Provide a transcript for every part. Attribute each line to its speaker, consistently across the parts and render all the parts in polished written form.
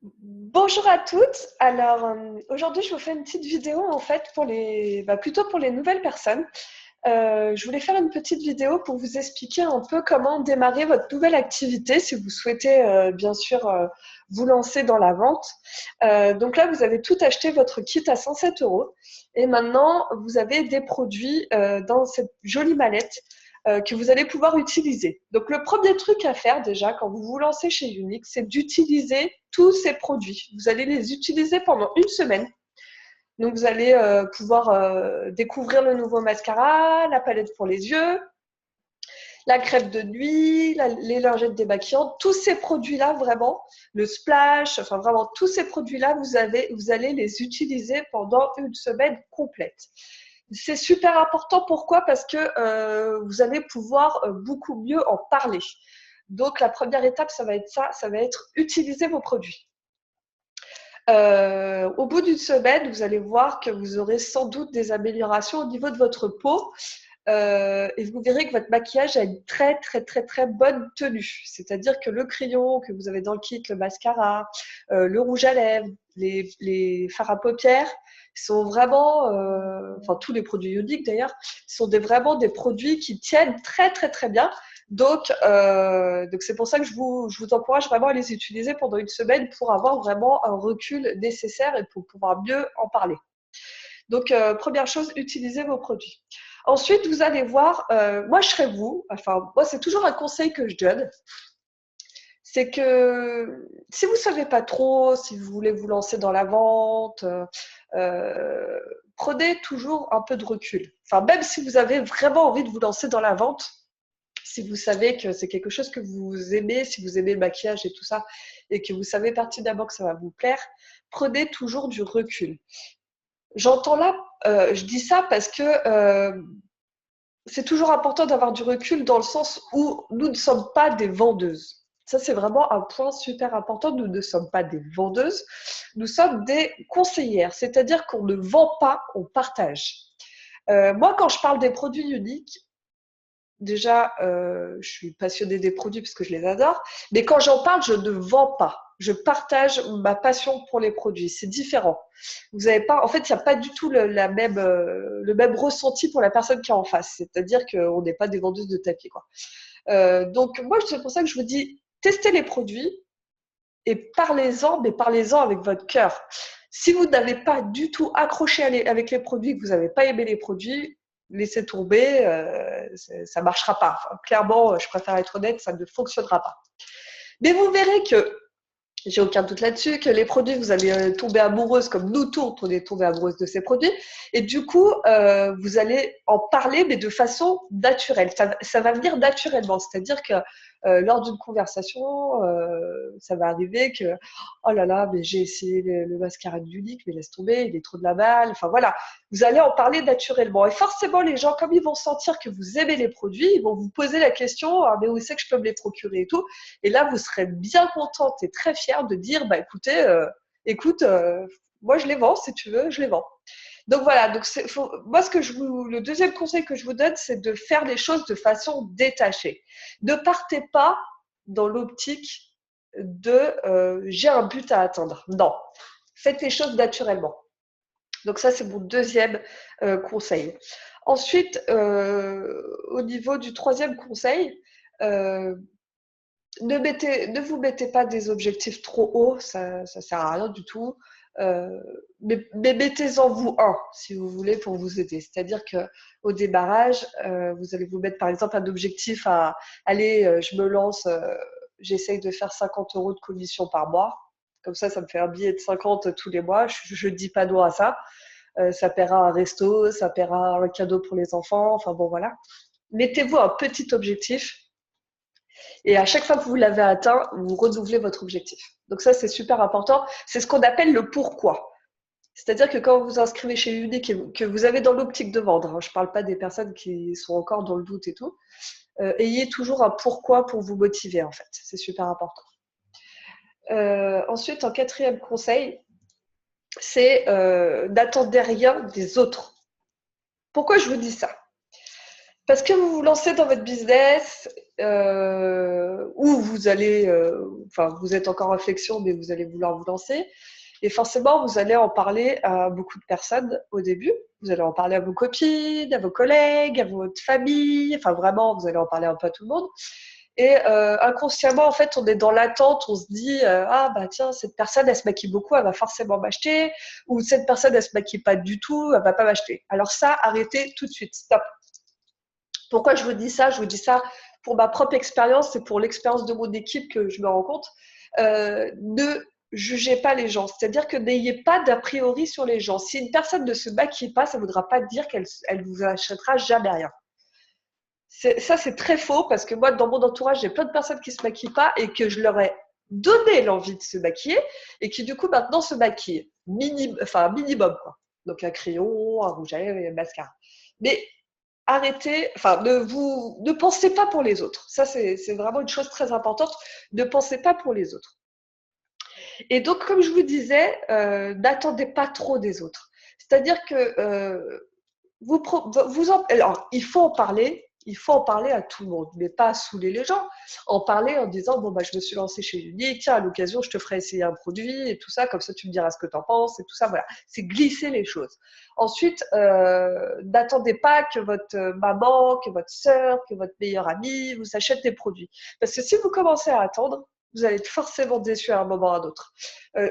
Speaker 1: Bonjour à toutes. Alors aujourd'hui, je vous fais une petite vidéo en fait pour plutôt pour les nouvelles personnes. Je voulais faire une petite vidéo pour vous expliquer un peu comment démarrer votre nouvelle activité si vous souhaitez bien sûr vous lancer dans la vente. Donc là, vous avez tout acheté votre kit à 107 euros et maintenant vous avez des produits dans cette jolie mallette que vous allez pouvoir utiliser. Donc le premier truc à faire déjà quand vous vous lancez chez Unique, c'est d'utiliser tous ces produits. Vous allez les utiliser pendant une semaine. Donc vous allez pouvoir découvrir le nouveau mascara, la palette pour les yeux, la crème de nuit, les lingettes démaquillantes, tous ces produits-là vraiment, le splash, enfin vraiment tous ces produits-là, vous allez les utiliser pendant une semaine complète. C'est super important, pourquoi? Parce que vous allez pouvoir beaucoup mieux en parler. Donc la première étape, ça va être ça va être utiliser vos produits. Au bout d'une semaine, vous allez voir que vous aurez sans doute des améliorations au niveau de votre peau et vous verrez que votre maquillage a une très très très très bonne tenue. C'est-à-dire que le crayon que vous avez dans le kit, le mascara, le rouge à lèvres, les fards à paupières sont vraiment, enfin tous les produits Unique d'ailleurs, sont vraiment des produits qui tiennent très très très bien. Donc c'est pour ça que je vous encourage vraiment à les utiliser pendant une semaine pour avoir vraiment un recul nécessaire et pour pouvoir mieux en parler. Donc, première chose, utilisez vos produits. Ensuite, vous allez voir, moi je serais vous, enfin moi c'est toujours un conseil que je donne, c'est que si vous ne savez pas trop, si vous voulez vous lancer dans la vente, euh, prenez toujours un peu de recul. Enfin, même si vous avez vraiment envie de vous lancer dans la vente, si vous savez que c'est quelque chose que vous aimez, si vous aimez le maquillage et tout ça, et que vous savez pertinemment que ça va vous plaire, prenez toujours du recul. J'entends là, je dis ça parce que c'est toujours important d'avoir du recul dans le sens où nous ne sommes pas des vendeuses. Ça, c'est vraiment un point super important. Nous ne sommes pas des vendeuses, nous sommes des conseillères, c'est-à-dire qu'on ne vend pas, on partage. Moi, quand je parle des produits uniques, déjà, je suis passionnée des produits parce que je les adore, mais quand j'en parle, je ne vends pas. Je partage ma passion pour les produits. C'est différent. Vous avez pas, en fait, il n'y a pas du tout le même ressenti pour la personne qui est en face. C'est-à-dire qu'on n'est pas des vendeuses de tapis, quoi. Donc, moi, c'est pour ça que je vous dis, testez les produits et parlez-en, mais parlez-en avec votre cœur. Si vous n'avez pas du tout accroché avec les produits, que vous n'avez pas aimé les produits, laissez tomber, ça ne marchera pas. Enfin, clairement, je préfère être honnête, ça ne fonctionnera pas. Mais vous verrez que, j'ai aucun doute là-dessus, que les produits, vous allez tomber amoureuse, comme nous tous, on est tombé amoureuse de ces produits. Et du coup, vous allez en parler, mais de façon naturelle. Ça va venir naturellement. C'est-à-dire que lors d'une conversation, ça va arriver que, oh là là, mais j'ai essayé le mascara de Unique, mais laisse tomber, il est trop de la balle. Enfin voilà, vous allez en parler naturellement. Et forcément, les gens, comme ils vont sentir que vous aimez les produits, ils vont vous poser la question, ah, mais où c'est que je peux me les procurer et tout. Et là, vous serez bien contente et très fière de dire, bah écoutez, écoute, moi je les vends, si tu veux, je les vends. Donc voilà, donc moi le deuxième conseil que je vous donne, c'est de faire les choses de façon détachée. Ne partez pas dans l'optique de j'ai un but à atteindre. Non, faites les choses naturellement. Donc ça, c'est mon deuxième conseil. Ensuite, au niveau du troisième conseil, euh, ne vous mettez pas des objectifs trop hauts, ça ne sert à rien du tout. Euh, mais mettez-en vous un, si vous voulez, pour vous aider. C'est-à-dire qu'au démarrage, vous allez vous mettre par exemple un objectif à allez, je me lance, j'essaye de faire 50 euros de commission par mois. Comme ça me fait un billet de 50 tous les mois. Je ne dis pas non à ça. Ça paiera un resto, ça paiera un cadeau pour les enfants. Enfin bon, voilà. Mettez-vous un petit objectif et à chaque fois que vous l'avez atteint, vous renouvelez votre objectif. Donc ça, c'est super important. C'est ce qu'on appelle le pourquoi. C'est-à-dire que quand vous vous inscrivez chez Unique et que vous avez dans l'optique de vendre, hein, je ne parle pas des personnes qui sont encore dans le doute et tout, ayez toujours un pourquoi pour vous motiver en fait. C'est super important. Ensuite, en quatrième conseil, c'est n'attendez rien des autres. Pourquoi je vous dis ça? Parce que vous vous lancez dans votre business ou vous allez, enfin, vous êtes encore en réflexion, mais vous allez vouloir vous lancer. Et forcément, vous allez en parler à beaucoup de personnes au début. Vous allez en parler à vos copines, à vos collègues, à votre famille. Enfin, vraiment, vous allez en parler un peu à tout le monde. Et inconsciemment, en fait, on est dans l'attente. On se dit, ah bah tiens, cette personne, elle se maquille beaucoup, elle va forcément m'acheter. Ou cette personne, elle se maquille pas du tout, elle va pas m'acheter. Alors ça, arrêtez tout de suite. Stop. Pourquoi je vous dis ça? Je vous dis ça pour ma propre expérience et pour l'expérience de mon équipe que je me rends compte. Ne jugez pas les gens. C'est-à-dire que n'ayez pas d'a priori sur les gens. Si une personne ne se maquille pas, ça ne voudra pas dire qu'elle vous achètera jamais rien. Ça, c'est très faux parce que moi, dans mon entourage, j'ai plein de personnes qui ne se maquillent pas et que je leur ai donné l'envie de se maquiller et qui, du coup, maintenant se maquillent. Minimum, quoi. Donc, un crayon, un rouge à lèvres et un mascara. Mais arrêtez, enfin, ne pensez pas pour les autres. Ça, c'est vraiment une chose très importante. Ne pensez pas pour les autres. Et donc, comme je vous disais, n'attendez pas trop des autres. C'est-à-dire que alors, il faut en parler à tout le monde, mais pas saouler les gens. En parler en disant, bon, bah, je me suis lancée chez Unique, tiens, à l'occasion, je te ferai essayer un produit et tout ça, comme ça, tu me diras ce que tu en penses et tout ça, voilà. C'est glisser les choses. Ensuite, n'attendez pas que votre maman, que votre sœur, que votre meilleure amie vous achète des produits. Parce que si vous commencez à attendre, vous allez être forcément déçu à un moment ou à un autre.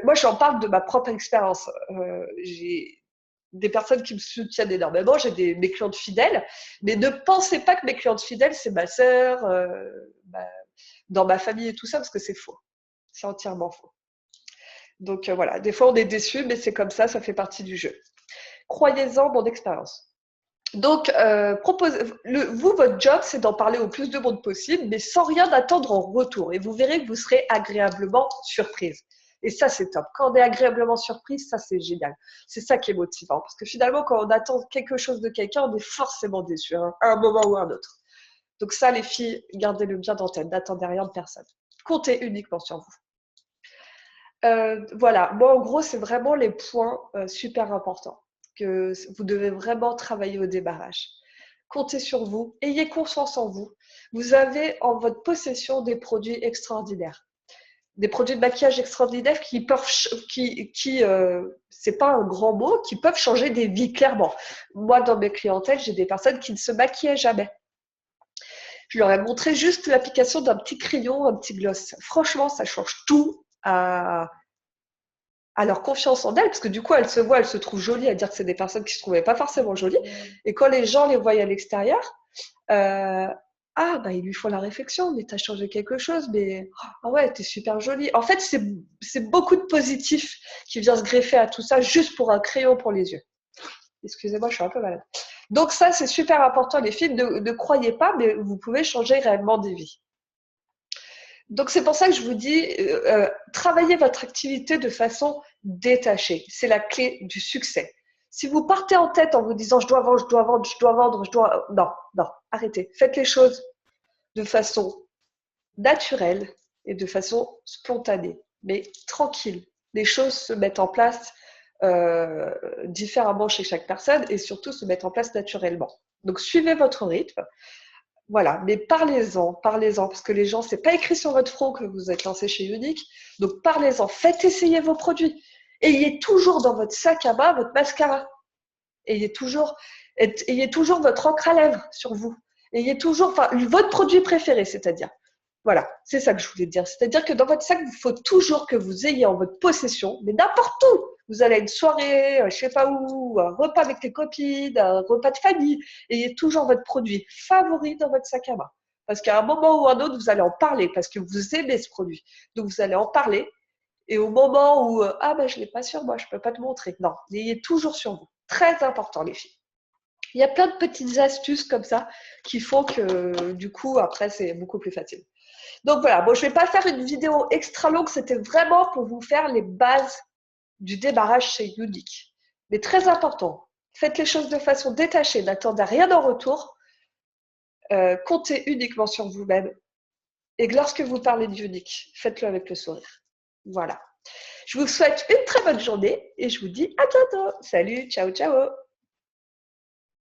Speaker 1: Moi, j'en parle de ma propre expérience. J'ai des personnes qui me soutiennent énormément, j'ai mes clientes fidèles, mais ne pensez pas que mes clientes fidèles, c'est ma sœur, dans ma famille et tout ça, parce que c'est faux. C'est entièrement faux. Donc voilà, des fois on est déçus, mais c'est comme ça fait partie du jeu. Croyez-en, mon expérience. Donc, vous, votre job, c'est d'en parler au plus de monde possible, mais sans rien attendre en retour. Et vous verrez que vous serez agréablement surprise. Et ça, c'est top. Quand on est agréablement surprise, ça, c'est génial. C'est ça qui est motivant. Parce que finalement, quand on attend quelque chose de quelqu'un, on est forcément déçu, hein, à un moment ou à un autre. Donc ça, les filles, gardez-le bien en tête. N'attendez rien de personne. Comptez uniquement sur vous. Voilà. Moi, en gros, c'est vraiment les points super importants que vous devez vraiment travailler au démarrage. Comptez sur vous, ayez confiance en vous. Vous avez en votre possession des produits extraordinaires. Des produits de maquillage extraordinaires qui peuvent, c'est pas un grand mot, qui peuvent changer des vies clairement. Moi, dans mes clientèles, j'ai des personnes qui ne se maquillaient jamais. Je leur ai montré juste l'application d'un petit crayon, un petit gloss. Franchement, ça change tout à leur confiance en elles, parce que du coup, elles se voient, elles se trouvent jolies, à dire que c'est des personnes qui ne se trouvaient pas forcément jolies. Et quand les gens les voient à l'extérieur, ah, bah, ils lui font la réflexion, mais t'as changé quelque chose, mais ah ouais, t'es super jolie. En fait, c'est beaucoup de positif qui vient se greffer à tout ça juste pour un crayon pour les yeux. Excusez-moi, je suis un peu malade. Donc ça, c'est super important, les filles. Ne croyez pas, mais vous pouvez changer réellement des vies. Donc c'est pour ça que je vous dis, travaillez votre activité de façon détachée. C'est la clé du succès. Si vous partez en tête en vous disant je dois vendre, je dois vendre, je dois vendre, je dois… Non, non, arrêtez. Faites les choses de façon naturelle et de façon spontanée, mais tranquille. Les choses se mettent en place différemment chez chaque personne et surtout se mettent en place naturellement. Donc suivez votre rythme. Voilà, mais parlez-en, parce que les gens, c'est pas écrit sur votre front que vous êtes lancé chez Unique, donc parlez-en, faites essayer vos produits. Ayez toujours dans votre sac à main votre mascara. Ayez toujours votre encre à lèvres sur vous. Ayez toujours, votre produit préféré, c'est-à-dire. Voilà, c'est ça que je voulais dire. C'est-à-dire que dans votre sac, il faut toujours que vous ayez en votre possession, mais n'importe où. Vous allez à une soirée, je ne sais pas où, un repas avec les copines, un repas de famille. Ayez toujours votre produit favori dans votre sac à main. Parce qu'à un moment ou à un autre, vous allez en parler parce que vous aimez ce produit. Donc, vous allez en parler. Et au moment où, ah ben, je ne l'ai pas sur moi, je ne peux pas te montrer. Non, ayez toujours sur vous. Très important, les filles. Il y a plein de petites astuces comme ça qui font que, du coup, après, c'est beaucoup plus facile. Donc voilà, bon, je ne vais pas faire une vidéo extra longue, c'était vraiment pour vous faire les bases du démarrage chez Unique. Mais très important, faites les choses de façon détachée, n'attendez rien en retour, comptez uniquement sur vous-même. Et lorsque vous parlez de Unique, faites-le avec le sourire. Voilà. Je vous souhaite une très bonne journée et je vous dis à bientôt. Salut, ciao, ciao.